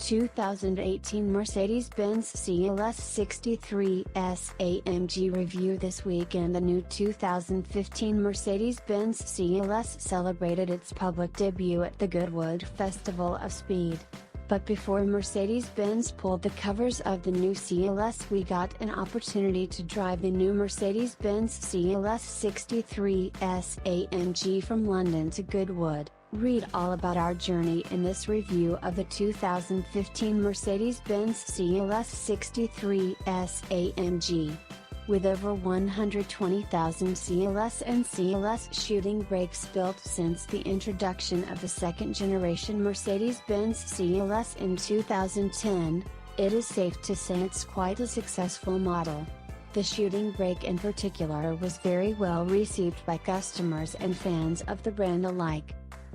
2018 Mercedes-Benz CLS 63 S AMG review. This weekend the new 2015 Mercedes-Benz CLS celebrated its public debut at the Goodwood Festival of Speed. But before Mercedes-Benz pulled the covers of the new CLS, we got an opportunity to drive the new Mercedes-Benz CLS 63 S AMG from London to Goodwood. Read all about our journey in this review of the 2015 Mercedes-Benz CLS 63 S AMG. With over 120,000 CLS and CLS shooting brakes built since the introduction of the second-generation Mercedes-Benz CLS in 2010, it is safe to say it's quite a successful model. The shooting brake in particular was very well received by customers and fans of the brand alike.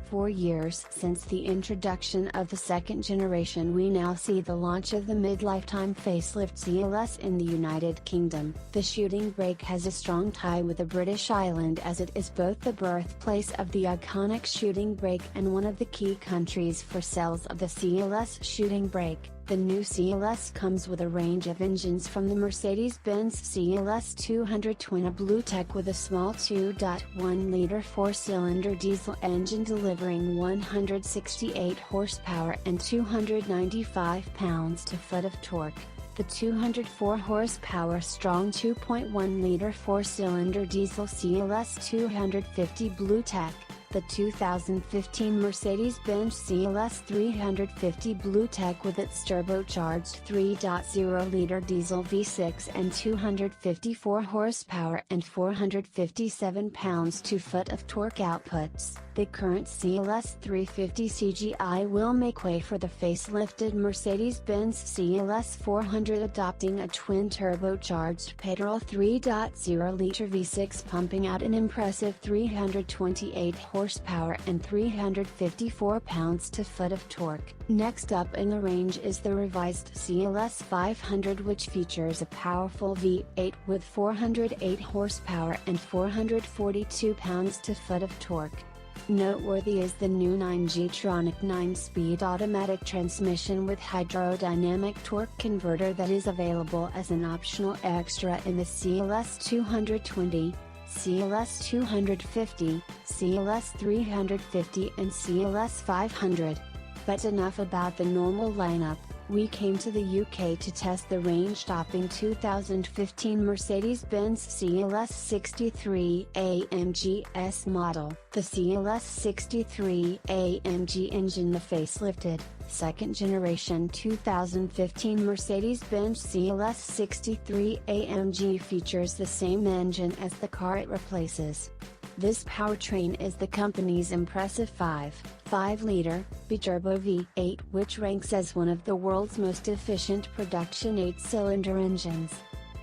4 years since the introduction of the second generation, we now see the launch of the mid-lifetime facelift CLS in the United Kingdom. The shooting brake has a strong tie with the British island, as it is both the birthplace of the iconic shooting brake and one of the key countries for sales of the CLS shooting brake. The new CLS comes with a range of engines from the Mercedes-Benz CLS 220 BlueTEC, with a small 2.1-liter 4-cylinder diesel engine delivering 168 horsepower and 295 pounds-to-foot of torque. The 204 horsepower strong 2.1-liter 4-cylinder diesel CLS 250 BlueTEC, the 2015 Mercedes-Benz CLS 350 BlueTEC with its turbocharged 3.0-liter diesel V6 and 254 horsepower and 457 pounds-to-foot of torque outputs. The current CLS 350 CGI will make way for the facelifted Mercedes-Benz CLS 400, adopting a twin-turbocharged petrol 3.0-liter V6 pumping out an impressive 328 horsepower and 354 pounds-to-foot of torque. Next up in the range is the revised CLS 500, which features a powerful V8 with 408 horsepower and 442 pounds-to-foot of torque. Noteworthy is the new 9G-tronic 9-speed automatic transmission with hydrodynamic torque converter that is available as an optional extra in the CLS 220, CLS 250, CLS 350 and CLS 500. But enough about the normal lineup. We came to the UK to test the range-topping 2015 Mercedes-Benz CLS 63 AMG S model. The CLS 63 AMG engine, the facelifted, second-generation 2015 Mercedes-Benz CLS 63 AMG features the same engine as the car it replaces. This powertrain is the company's impressive 5.5-liter biturbo V8, which ranks as one of the world's most efficient production 8-cylinder engines.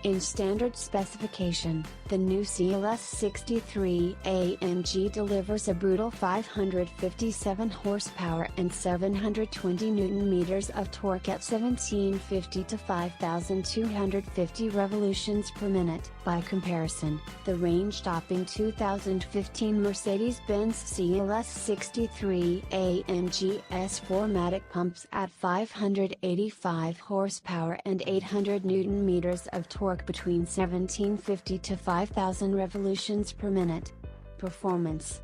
In standard specification, the new CLS 63 AMG delivers a brutal 557 horsepower and 720 Nm of torque at 1750 to 5250 revolutions per minute. By comparison, the range-topping 2015 Mercedes-Benz CLS 63 AMG S4 pumps at 585 horsepower and 800 Nm of torque between 1750 to 5000 revolutions per minute. Performance.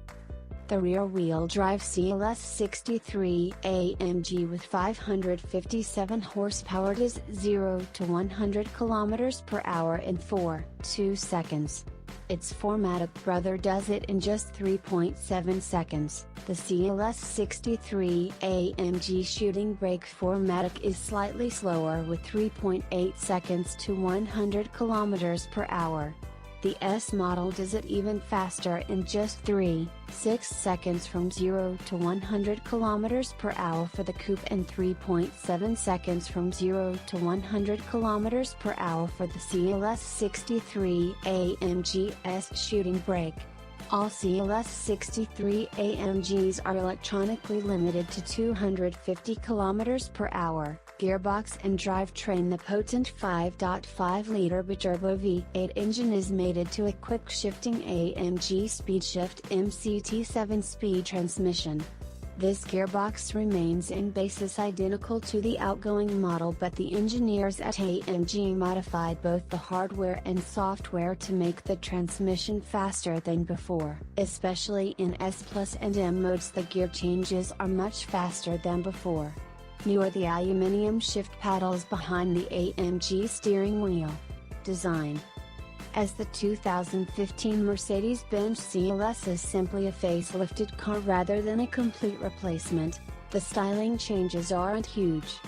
The rear-wheel drive CLS 63 AMG with 557 horsepower does 0 to 100 km per hour in 4.2 seconds. Its 4MATIC brother does it in just 3.7 seconds. The CLS 63 AMG shooting brake 4MATIC is slightly slower with 3.8 seconds to 100 km per hour. The S model does it even faster in just 3.6 seconds from 0 to 100 km per hour for the coupe and 3.7 seconds from 0 to 100 km per hour for the CLS 63 AMG S shooting brake. All CLS 63 AMGs are electronically limited to 250 km per hour. Gearbox and drivetrain. The potent 5.5-liter biturbo V8 engine is mated to a quick-shifting AMG SpeedShift MCT 7-speed transmission. This gearbox remains in basis identical to the outgoing model, but the engineers at AMG modified both the hardware and software to make the transmission faster than before. Especially in S Plus and M modes, the gear changes are much faster than before. New are the aluminum shift paddles behind the AMG steering wheel. Design. As the 2015 Mercedes-Benz CLS is simply a facelifted car rather than a complete replacement, the styling changes aren't huge.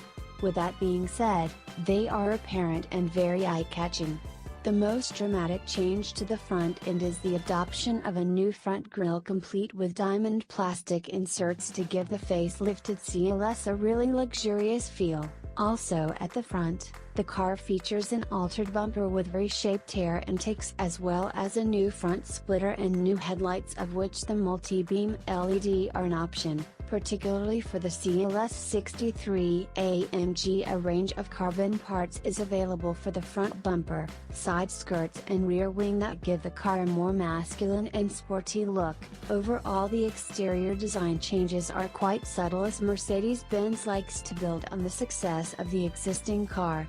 With that being said, they are apparent and very eye-catching. The most dramatic change to the front end is the adoption of a new front grille complete with diamond plastic inserts to give the facelifted CLS a really luxurious feel. Also at the front, the car features an altered bumper with reshaped air intakes as well as a new front splitter and new headlights, of which the multi-beam LED are an option, particularly for the CLS 63 AMG. A range of carbon parts is available for the front bumper, side skirts and rear wing that give the car a more masculine and sporty look. Overall, the exterior design changes are quite subtle, as Mercedes-Benz likes to build on the success of the existing car.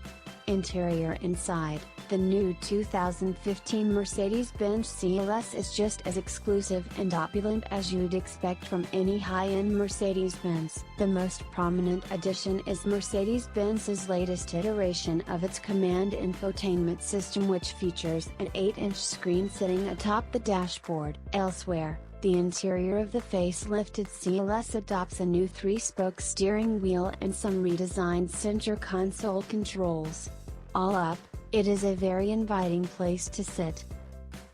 Interior. Inside, the new 2015 Mercedes-Benz CLS is just as exclusive and opulent as you'd expect from any high-end Mercedes-Benz. The most prominent addition is Mercedes-Benz's latest iteration of its command infotainment system, which features an 8-inch screen sitting atop the dashboard. Elsewhere, the interior of the facelifted CLS adopts a new 3-spoke steering wheel and some redesigned center console controls. All up, it is a very inviting place to sit.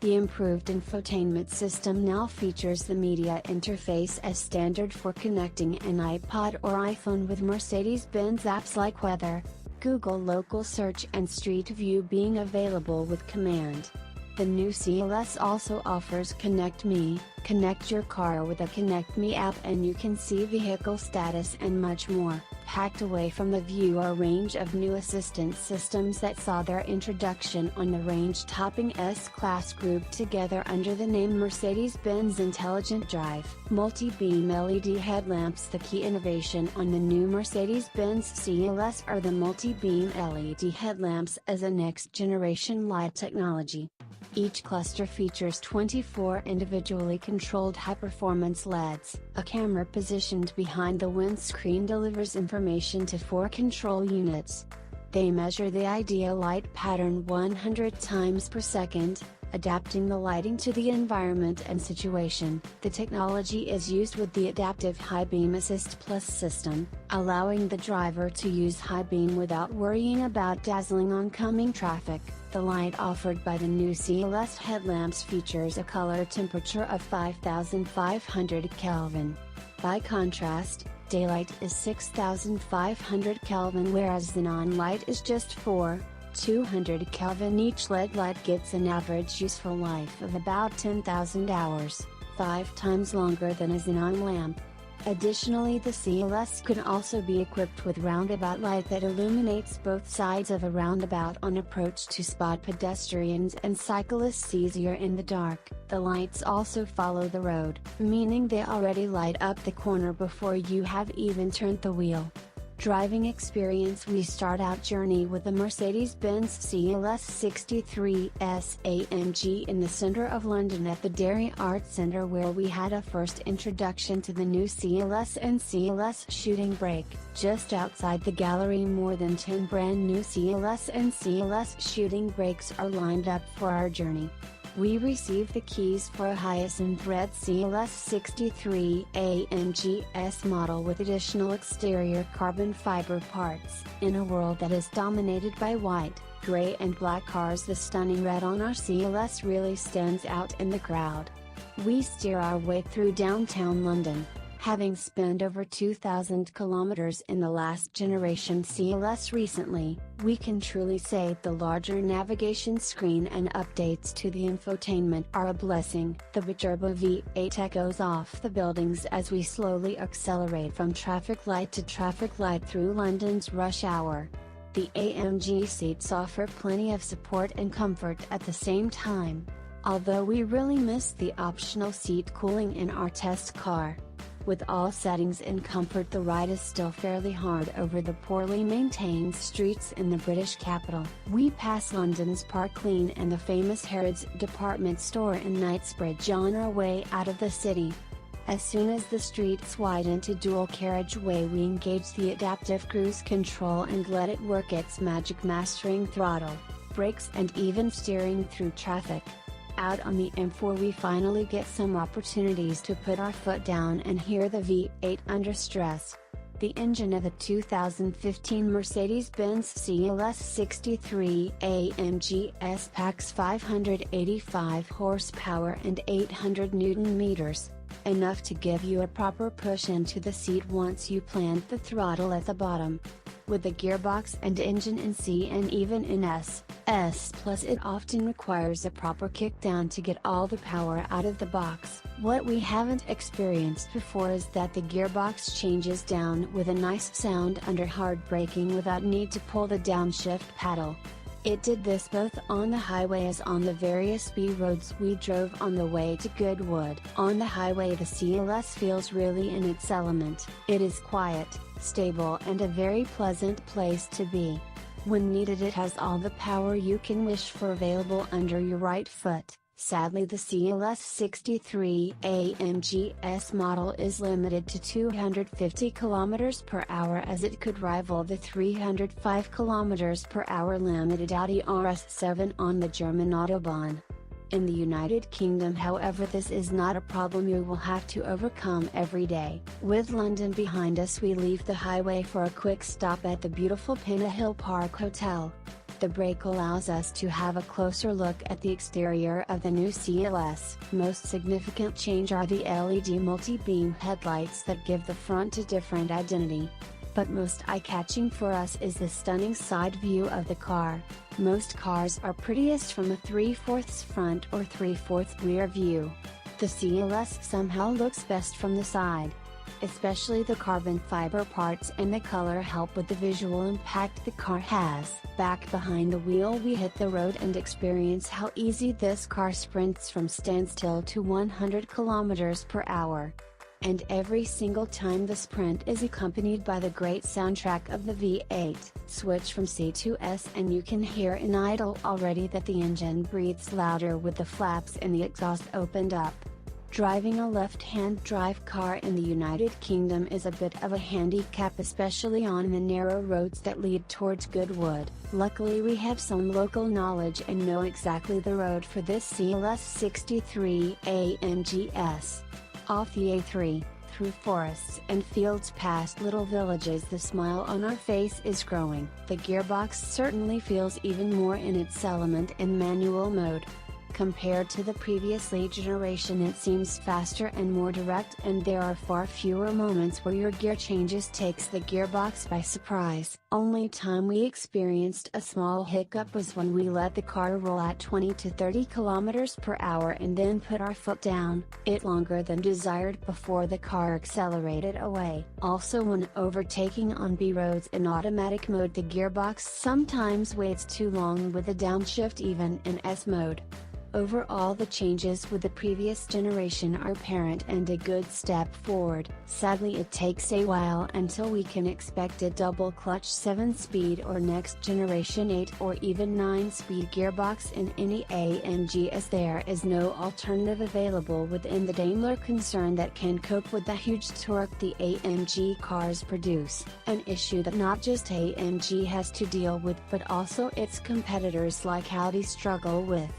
The improved infotainment system now features the media interface as standard for connecting an iPod or iPhone with Mercedes-Benz apps like Weather, Google Local Search and Street View being available with command. The new CLS also offers Connect Me. Connect your car with a Connect Me app and you can see vehicle status and much more. Packed away from the view are a range of new assistance systems that saw their introduction on the range-topping S-Class, grouped together under the name Mercedes-Benz Intelligent Drive. Multi-beam LED headlamps. The key innovation on the new Mercedes-Benz CLS are the multi-beam LED headlamps as a next-generation light technology. Each cluster features 24 individually controlled high-performance LEDs. A camera positioned behind the windscreen delivers information to 4 control units. They measure the ideal light pattern 100 times per second, adapting the lighting to the environment and situation. The technology is used with the adaptive High Beam Assist Plus system, allowing the driver to use high beam without worrying about dazzling oncoming traffic. The light offered by the new CLS headlamps features a color temperature of 5500 Kelvin. By contrast, daylight is 6500 Kelvin, whereas xenon light is just 200 Kelvin. Each LED light gets an average useful life of about 10,000 hours, 5 times longer than a xenon lamp. Additionally, the CLS can also be equipped with roundabout light that illuminates both sides of a roundabout on approach to spot pedestrians and cyclists easier in the dark. The lights also follow the road, meaning they already light up the corner before you have even turned the wheel. Driving experience. We start out journey with the Mercedes-Benz CLS 63 S AMG in the centre of London at the Derry Art Centre, where we had a first introduction to the new CLS and CLS shooting brake. Just outside the gallery, more than 10 brand new CLS and CLS shooting brakes are lined up for our journey. We received the keys for a hyacinth red CLS 63 AMG S model with additional exterior carbon fiber parts. In a world that is dominated by white, gray and black cars, the stunning red on our CLS really stands out in the crowd. We steer our way through downtown London. Having spent over 2,000 kilometers in the last generation CLS recently, we can truly say the larger navigation screen and updates to the infotainment are a blessing. The biturbo V8 echoes off the buildings as we slowly accelerate from traffic light to traffic light through London's rush hour. The AMG seats offer plenty of support and comfort at the same time, although we really missed the optional seat cooling in our test car. With all settings in comfort, the ride is still fairly hard over the poorly maintained streets in the British capital. We pass London's Park Lane and the famous Harrods department store in Knightsbridge on our way out of the city. As soon as the streets widen to dual carriageway, we engage the adaptive cruise control and let it work its magic, mastering throttle, brakes and even steering through traffic. Out on the M4 we finally get some opportunities to put our foot down and hear the V8 under stress. The engine of the 2015 Mercedes-Benz CLS 63 AMG S packs 585 horsepower and 800 Nm, enough to give you a proper push into the seat once you plant the throttle at the bottom. With the gearbox and engine in C and even in S, Plus it often requires a proper kickdown to get all the power out of the box. What we haven't experienced before is that the gearbox changes down with a nice sound under hard braking without need to pull the downshift paddle. It did this both on the highway as on the various B roads we drove on the way to Goodwood. On the highway the CLS feels really in its element. It is quiet, stable and a very pleasant place to be. When needed it has all the power you can wish for available under your right foot. Sadly the CLS 63 AMG S model is limited to 250 km per hour, as it could rival the 305 km per hour limited Audi RS7 on the German Autobahn. In the United Kingdom, however, this is not a problem you will have to overcome every day. With London behind us, we leave the highway for a quick stop at the beautiful Pinnahill Park Hotel. The break allows us to have a closer look at the exterior of the new CLS. Most significant change are the LED multi-beam headlights that give the front a different identity. But most eye-catching for us is the stunning side view of the car. Most cars are prettiest from a 3/4 front or 3/4 rear view. The CLS somehow looks best from the side. Especially the carbon fiber parts and the color help with the visual impact the car has. Back behind the wheel we hit the road and experience how easy this car sprints from standstill to 100 km per hour. And every single time the sprint is accompanied by the great soundtrack of the V8. Switch from C to S and you can hear in idle already that the engine breathes louder with the flaps and the exhaust opened up. Driving a left-hand drive car in the United Kingdom is a bit of a handicap, especially on the narrow roads that lead towards Goodwood. Luckily we have some local knowledge and know exactly the road for this CLS 63 AMGS. Off the A3, through forests and fields past little villages, the smile on our face is growing. The gearbox certainly feels even more in its element in manual mode. Compared to the previous generation it seems faster and more direct, and there are far fewer moments where your gear changes takes the gearbox by surprise. Only time we experienced a small hiccup was when we let the car roll at 20 to 30 km per hour and then put our foot down, it longer than desired before the car accelerated away. Also when overtaking on B roads in automatic mode the gearbox sometimes waits too long with the downshift even in S mode. Overall the changes with the previous generation are apparent and a good step forward. Sadly it takes a while until we can expect a double clutch 7-speed or next generation 8 or even 9-speed gearbox in any AMG, as there is no alternative available within the Daimler concern that can cope with the huge torque the AMG cars produce, an issue that not just AMG has to deal with but also its competitors like Audi struggle with.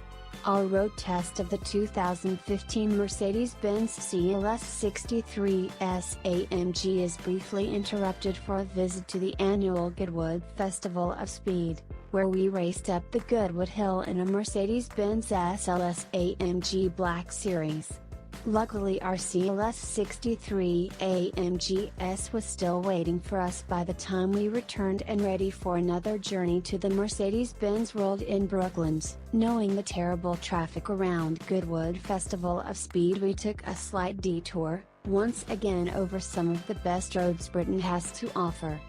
Our road test of the 2015 Mercedes-Benz CLS 63 S AMG is briefly interrupted for a visit to the annual Goodwood Festival of Speed, where we raced up the Goodwood Hill in a Mercedes-Benz SLS AMG Black Series. Luckily our CLS 63 AMG S was still waiting for us by the time we returned and ready for another journey to the Mercedes-Benz World in Brooklands. Knowing the terrible traffic around Goodwood Festival of Speed, we took a slight detour, once again over some of the best roads Britain has to offer.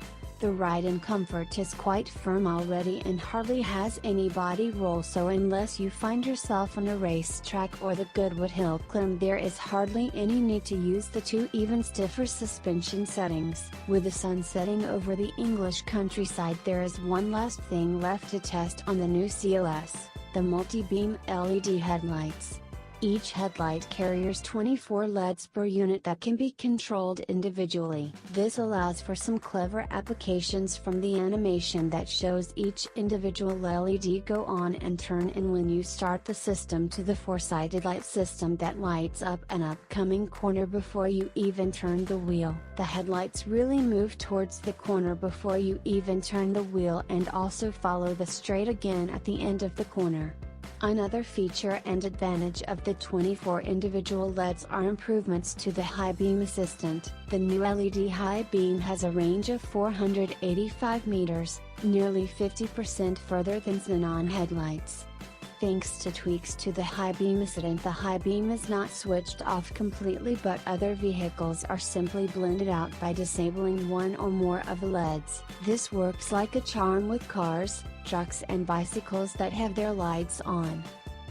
The ride and comfort is quite firm already and hardly has any body roll, so unless you find yourself on a racetrack or the Goodwood Hill Climb, there is hardly any need to use the two even stiffer suspension settings. With the sun setting over the English countryside, there is one last thing left to test on the new CLS, the multi-beam LED headlights. Each headlight carries 24 LEDs per unit that can be controlled individually. This allows for some clever applications, from the animation that shows each individual LED go on and turn in when you start the system, to the four-sided light system that lights up an upcoming corner before you even turn the wheel. The headlights really move towards the corner before you even turn the wheel and also follow the straight again at the end of the corner. Another feature and advantage of the 24 individual LEDs are improvements to the high beam assistant. The new LED high beam has a range of 485 meters, nearly 50% further than xenon headlights. Thanks to tweaks to the high beam assistant, the high beam is not switched off completely, but other vehicles are simply blended out by disabling one or more of the LEDs. This works like a charm with cars, trucks and bicycles that have their lights on.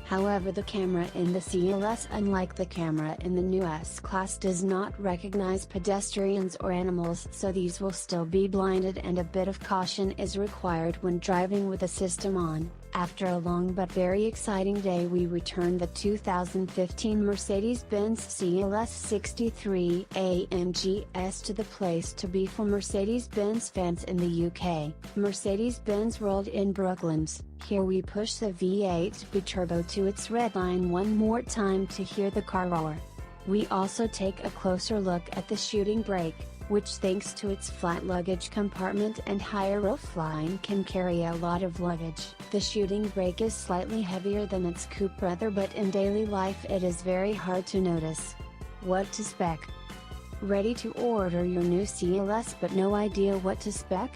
However, the camera in the CLS, unlike the camera in the new S-Class, does not recognize pedestrians or animals, so these will still be blinded, and a bit of caution is required when driving with the system on. After a long but very exciting day, we returned the 2015 Mercedes-Benz CLS 63 AMG S to the place to be for Mercedes-Benz fans in the UK. Mercedes-Benz World in Brooklands. Here we push the V8 biturbo to its red line one more time to hear the car roar. We also take a closer look at the shooting brake, which, thanks to its flat luggage compartment and higher roofline, can carry a lot of luggage. The shooting brake is slightly heavier than its coupe brother, but in daily life it is very hard to notice. What to spec? Ready to order your new CLS but no idea what to spec?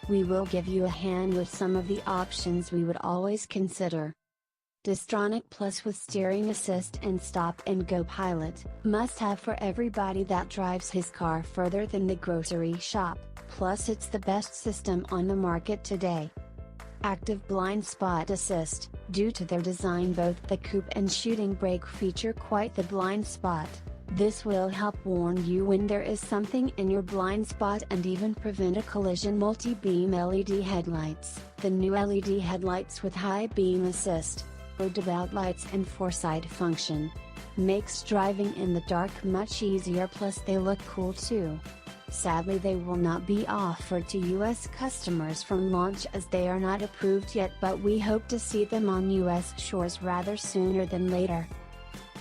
We will give you a hand with some of the options we would always consider. Distronic Plus with steering assist and stop and go pilot, must have for everybody that drives his car further than the grocery shop, plus it's the best system on the market today. Active blind spot assist, due to their design both the coupe and shooting brake feature quite the blind spot. This will help warn you when there is something in your blind spot and even prevent a collision. Multi-beam LED headlights, the new LED headlights with high beam assist, roundabout lights and four-side function, makes driving in the dark much easier, plus they look cool too. Sadly, they will not be offered to US customers from launch as they are not approved yet, but we hope to see them on US shores rather sooner than later.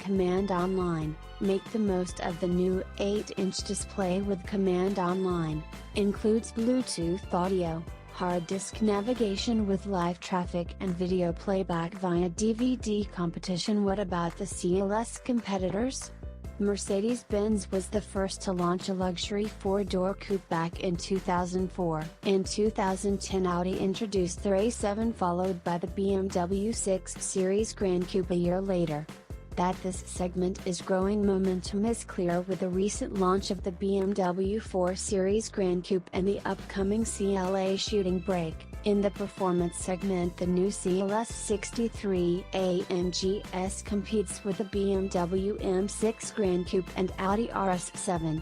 Command Online, make the most of the new 8-inch display with Command Online, includes Bluetooth audio, hard disk navigation with live traffic and video playback via DVD competition. What about the CLS competitors? Mercedes-Benz was the first to launch a luxury four-door coupe back in 2004. In 2010, Audi introduced their A7, followed by the BMW 6 Series Grand Coupe a year later. That this segment is growing momentum is clear with the recent launch of the BMW 4 Series Grand Coupe and the upcoming CLA shooting brake. In the performance segment, the new CLS 63 AMG S competes with the BMW M6 Grand Coupe and Audi RS7.